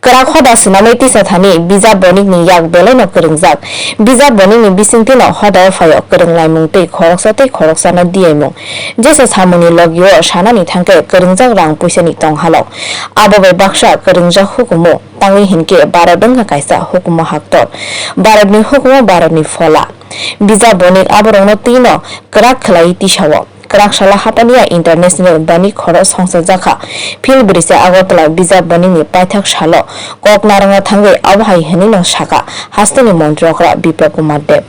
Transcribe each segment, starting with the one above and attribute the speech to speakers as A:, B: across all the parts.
A: Kerak hoda sinamai tisa thani bijab bonik ni yak belai no kerengjak. Bijab bonik ni bisingti no hoda fayo kerenglai mung tei khoroksa no diai mung. Jesa samuni logyo sana ni thangke kerengjak rang puisa ni tong halok. Abo bai baksa kerengjak hukumu tangi hinke Bharat dengka kaisa hukumu haktor. Bharat ni hukumu Bharat ni fola. Bijab bonik aborong no tino kerak khlai tisawo. Kerak hatania international bani khoro songsa jakha phil brise agotla bijab bani ni paithak salo kok naranga thangai abhai heni no shaka hastani মন্ত্রকরা Biplab Kumar দেব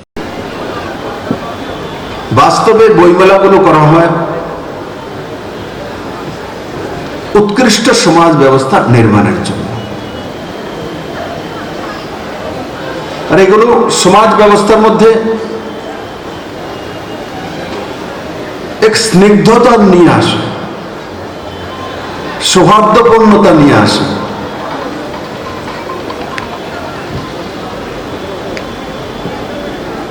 B: বাস্তবে বইমেলাগুলো করা হয় উৎকৃষ্ট সমাজ ব্যবস্থা নির্মাণের জন্য আর এগুলো সমাজ ব্যবস্থার মধ্যে এক স্নিগ্ধতা নিয়ে আসে সৌহার্দ্যপূর্ণতা নিয়ে আসে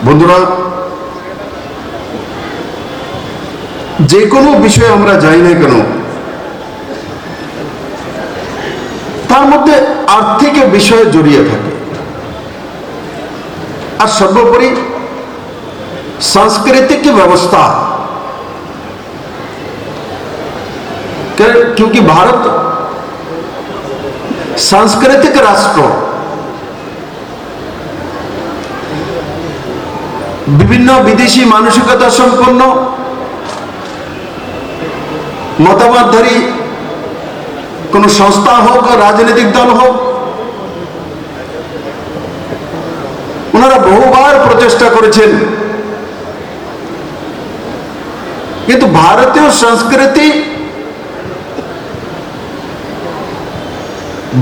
B: বন্ধুরা যে কোনো বিষয়ে আমরা যাই না কেন তার মধ্যে আর্থিক বিষয় জড়িয়ে থাকে আর সর্বোপরি सांस्कृतिक व्यवस्था क्योंकि भारत सांस्कृतिक राष्ट्र विभिन्न विदेशी मानसिकता संपन्न মতবাদধারী কোন সংস্থা হোক রাজনৈতিক দল হোক ওনারা বহুবার প্রচেষ্টা করেছেন কিন্তু ভারতীয় সংস্কৃতি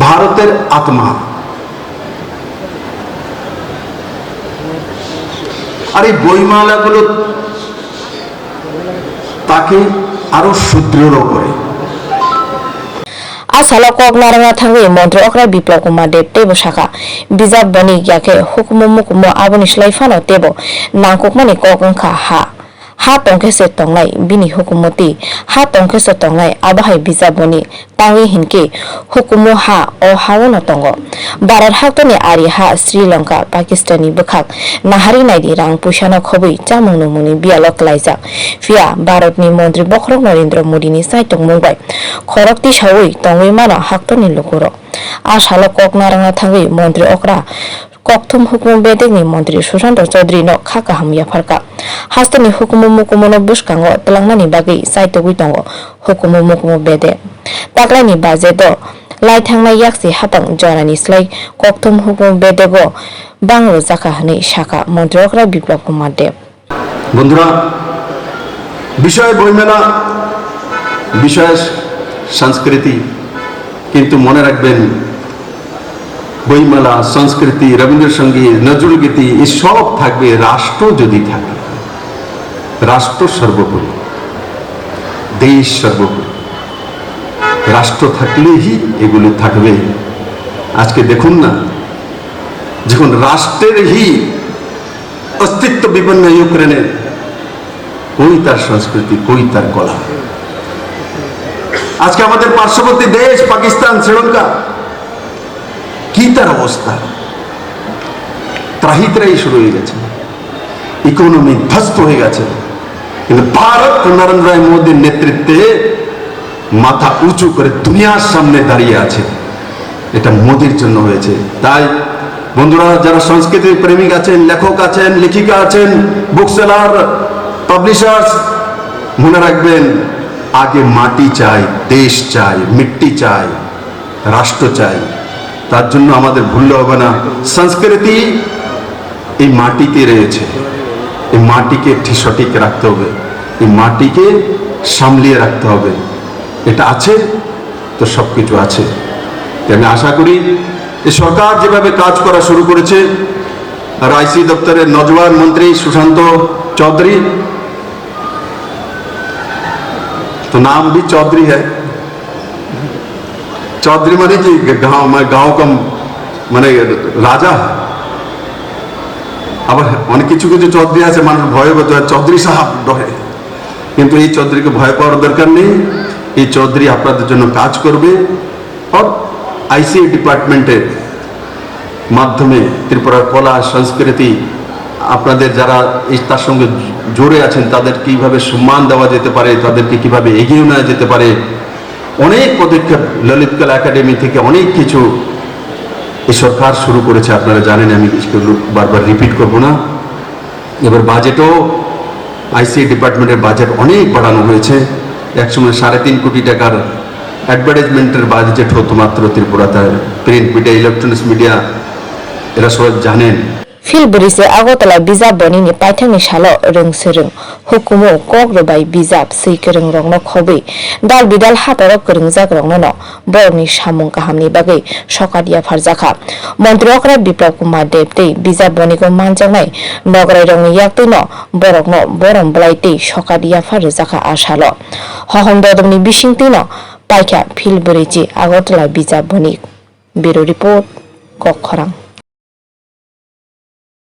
B: ভারতের আত্মা আর এই বইমেলাগুলো তাকে আরো সুদৃঢ় করে
A: asalo kok naranga thangai মন্ত্রকরা Biplab Kumar Deb tebo shaka bijab bani yake hukumu mukumu aboni slaifano tebo nangkokmani kokongkha ha tongke se tongnai bini hukumoti ha tongke se tongnai abahai bijab bani tangi hinke hukumu ha o hawono tongo Bharat haktoni ari ha Sri Lanka Pakistani bukhak nahari naidi rang pushano khobui chamungno muni bialok laijak fia Bharat ni mantri Bokrok Narendra Modi ni saitong mungbai khorokti sawui tongwi mano haktoni lokoro asalo kok naranga thangai mantri okra kokthum hukumu bedegni mantri Sushant Chaudhary no khaka hamya pharka hastani hukumu mukumu no buskango telangnani bagi saitogui tongo hukumu mukumu bede taklani bajedo লাইথাংনাই ইয়াকসি হাতাং জরানি স্লাই kokthum hukumu bedego banglo jaka hani shaka মন্ত্রকরা বিপ্লব কুমার দেব
B: বন্ধুরা বিষয় বইমেলা বিষয় সংস্কৃতি কিন্তু মনে রাখবেন বইমেলা সংস্কৃতি রবীন্দ্রসঙ্গীত নজরুল গীতি এই সব থাকবে রাষ্ট্র যদি থাকে রাষ্ট্র সর্বোপরি দেশ সর্বোপরি রাষ্ট্র থাকলেই এগুলো থাকবে আজকে দেখুন না যখন রাষ্ট্রেরই অস্তিত্ব বিপন্ন ইউক্রেনের কই তার সংস্কৃতি কই তার কলা আজকে আমাদের পার্শ্ববর্তী দেশ পাকিস্তান শ্রীলঙ্কা কি তার অবস্থা ত্রাহি শুরু হয়ে গেছে ইকোনমি ধ্বস্ত হয়ে গেছে কিন্তু ভারত নরেন্দ্র মোদীর নেতৃত্বে মাথা উঁচু করে দুনিয়ার সামনে দাঁড়িয়ে আছে এটা মোদির জন্য হয়েছে তাই বন্ধুরা যারা সংস্কৃতি প্রেমিক আছেন লেখক আছেন লেখিকা আছেন বুক সেলার পাবলিশার্স মনে রাখবেন আগে মাটি চাই দেশ চাই মিট্টি চাই রাষ্ট্র চাই তার জন্য আমাদের ভুললে হবে না সংস্কৃতি এই মাটিতে রয়েছে এই মাটিকে সঠিক রাখতে হবে এই মাটিকে সামলিয়ে রাখতে হবে এটা আছে তো সবকিছু আছে আমি আশা করি এই সরকার যেভাবে কাজ করা শুরু করেছে আর আইসি দপ্তরের নজওয়ান মন্ত্রী সুশান্ত চৌধুরী तो नाम भी चौधरी है चौधरी माने कि गांव का माने राजा আবার অনেক কিছু কিছু চৌধুরী আছে মানুষ ভয় পেতে চৌধুরী সাহেব ডরে কিন্তু এই চৌধুরীকে ভয় পাওয়ার দরকার নেই এই চৌধুরী আপনাদের জন্য কাজ করবে আর আইসিএ ডিপার্টমেন্টের মাধ্যমে ত্রিপুরার কলা সংস্কৃতি আপনাদের যারা তার সঙ্গে জড়ে আছেন তাদের কিভাবে সম্মান দেওয়া যেতে পারে, তাদেরকে কিভাবে এগিয়ে নেওয়া যেতে পারে, অনেক পদক্ষেপ ললিত কলা একাডেমি থেকে অনেক কিছু এই সরকার শুরু করেছে। আপনারা জানেন, আমি বারবার রিপিট করব না। এবার বাজেটও আইসিএ ডিপার্টমেন্টের বাজেট অনেক বাড়ানো হয়েছে। একসময় 3.5 কোটি টাকার অ্যাডভার্টাইজমেন্টের বাজেট হতো মাত্র ত্রিপুরাতে। প্রিন্ট মিডিয়া, ইলেকট্রনিক্স মিডিয়া এরা সবাই জানেন।
A: Filbrise Agotala Bizab Bonini Paitani Shalo Rung Serung Hukumu Kogrubai Bizab Sikerung Rongno Khobe Dal Bidal Hatarok Ring Zagrongno Borni Shamung Kahamni Bagay Shokadia Farzaka Montrokra Biplop Kumar Depte Bizab Boniko Manjangai Nogre Rong Yaktuno Borokno Borom Blaite Shokadia Farzaka Ashalo Hohondodoni Bishintino Paika Filbrise Agotala Bizab Bonik Bureau Report Kokkorang